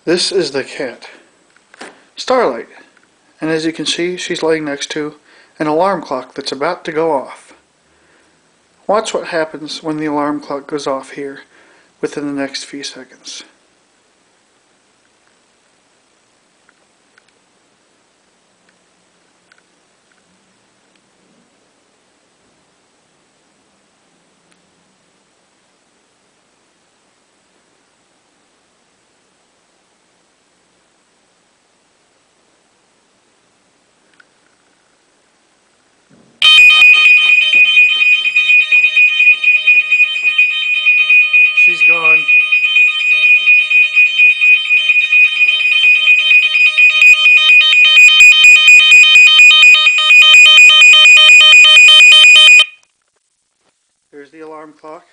This is the cat, Starlight, and as you can see, she's laying next to an alarm clock that's about to go off. Watch what happens when the alarm clock goes off here within the next few seconds. She's gone. Here's the alarm clock.